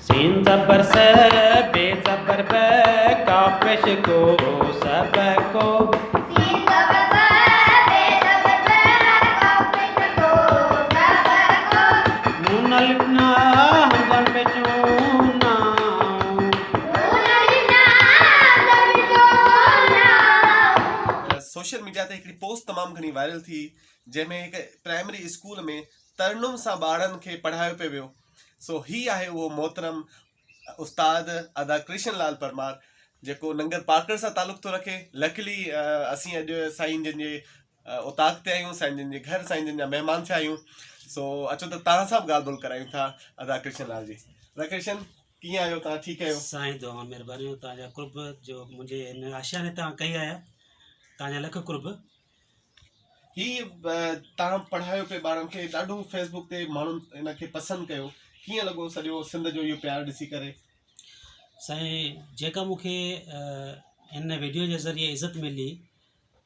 Scene ज़बर से बेज़बर बे काफ़िश को सब को नून लिखना हमजन पे चूना सोशल मीडिया ते हिकिड़ी पोस्ट तमामु घणी वायरल थी जंहिंमें हिकु प्राइमरी स्कूल में तरनुम सां ॿारनि खे पढ़ायो पियो वियो। सो ही आहे उहो मोहतरम उस्ताद अदा कृष्ण लाल परमार जेको नंगर पार्कर सां तालुक़ थो रखे। लकीली असीं अॼु साईं जन जे उताक ते आहियूं, साईं जन जे घर साईं जन जा महिमान थिया आहियूं। सो अचो त तव्हां सां बि ॻाल्हि ॿोल करायूं था अदा कृष्ण लाल जी। अदा कृष्ण कीअं आहियो तव्हां? ठीकु आहियो? साईं दुआ महिरबानी तव्हांजा कुर्ब जो मुंहिंजे हिन आशियाने तव्हां कई आया, तव्हांजा लख कुर्ब। ही तव्हां पढ़ायो पिए ॿारनि खे, ॾाढो फेसबुक ते माण्हुनि हिनखे पसंदि कयो, कीअं लॻो सॼो सिंध जो इहो प्यारु ॾिसी करे? साईं जेका मूंखे हिन वीडियो जे ज़रिए इज़त मिली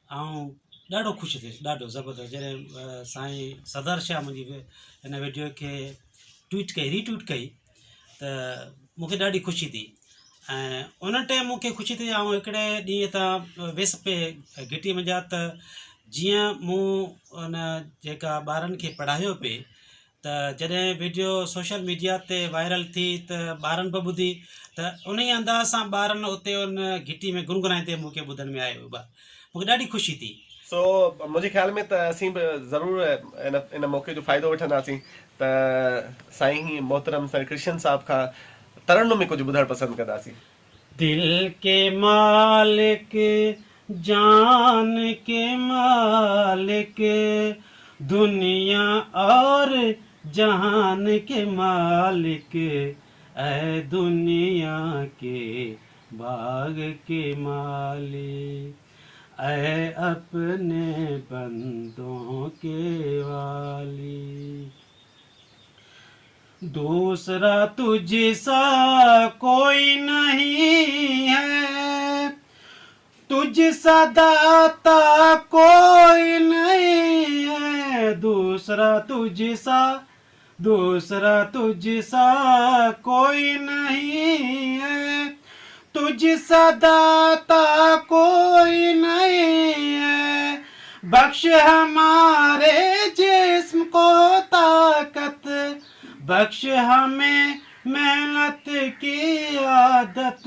ऐं ॾाढो ख़ुशि थियुसि, ॾाढो ज़बरदस्त। जॾहिं साईं सदर शाह मुंहिंजी हिन वीडियो खे ट्वीट कई, रीट्वीट कई, त मूंखे ॾाढी ख़ुशी थी। ऐं उन टाइम मूंखे ख़ुशी थी। ऐं हिकिड़े ॾींहं तां वियुसि पिए घिटी मुंहिंजा, त जीअं मूं उन जेका ॿारनि खे पढ़ायो पिए, त जॾहिं वीडियो सोशल मीडिया ते वायरल थी त ॿारनि बि ॿुधी, त उन ई अंदाज़ सां ॿारनि उते उन घिटी में गुनगुनाईंदे मूंखे ॿुधण में आयो। मूंखे ॾाढी ख़ुशी थी। सो मुंहिंजे ख़्याल में त असीं बि ज़रूरु इन मौक़े जो फ़ाइदो वठंदासीं त साईं मोहतरम साईं कृष्ण साहब खां तरन्नुम में कुझु ॿुधणु पसंदि कंदासीं। दिल के मालिक, जान के मालिक, दुनिया और जहान के मालिक, ऐ दुनिया के बाग के मालिक, ऐ अपने बंदों के वाली, दूसरा तुझसा कोई नहीं है, तुझसा दाता कोई नहीं है, दूसरा तुझसा कोई नहीं है, तुझसा दाता कोई नहीं है, बख्श हमारे जिस्म को ताकत, बख्श हमें मेहनत की आदत,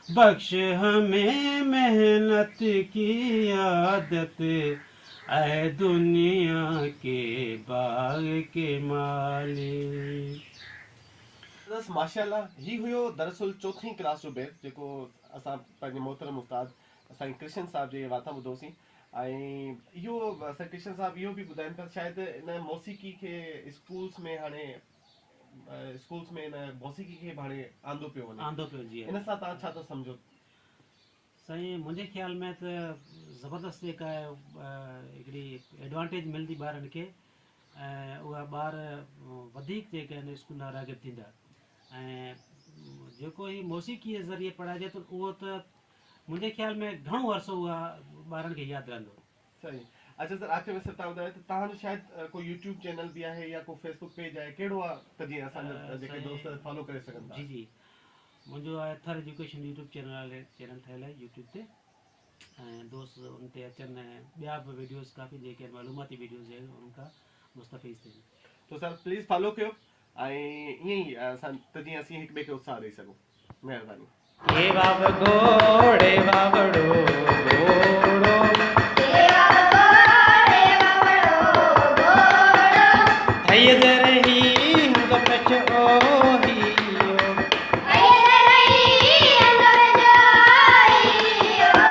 बख्श हमें मेहनत की आदत, ऐ दुनिया के बाग के मालिक। माशाल्लाह, ही हुयो दरअसल चौथी क्लास जो बैच जेको असां पंहिंजे मोहतरम उस्ताद साईं कृष्ण साहब जे वाता ॿुधोसीं। ऐं इहो साईं कृष्ण साहब इहो बि ॿुधाइनि पिया शायदि इन मौसीक़ी खे स्कूल्स में हाणे इन मौसीक़ी खे हाणे आंदो पियो वञे। जी इन सां तव्हां छा था सम्झो? साईं मुंहिंजे ख़्याल में त ज़बरदस्त जेका हिकिड़ी एडवांटेज मिलंदी ॿारनि खे, ऐं उहा ॿार वधीक जेके आहिनि स्कूल जा रागिर्द थींदा। ऐं जेको ही मौसीक़ी जे ज़रिए पढ़ाइजे थो, उहो त मुंहिंजे ख़्याल में घणो अरसो उहा ॿारनि खे यादि रहंदो। सही। अच्छा सर, आख़िर में सिर्फ़ु तव्हां ॿुधायो त तव्हांजो शायदि कोई यूट्यूब चैनल बि आहे या कोई फेसबुक पेज आहे, कहिड़ो आहे त जीअं असांजा जेके दोस्त फॉलो करे सघनि था? जी मुंहिंजो आहे थर एजुकेशन यूट्यूब चैनल ठहियल आहे यूट्यूब ते, ऐं दोस्त उन ते अचनि, ऐं ॿिया बि वीडियोज़ काफ़ी जेके मालूमाती वीडियोज़ आहिनि उनखां मुस्तफ़ीज़ थियनि। तो सर प्लीज़ फॉलो कयो ऐं ईअं ई असां त जीअं असीं हिक ॿिए खे उत्साह ॾेई सघूं। महिरबानी। हे बाब गोड़े बाबड़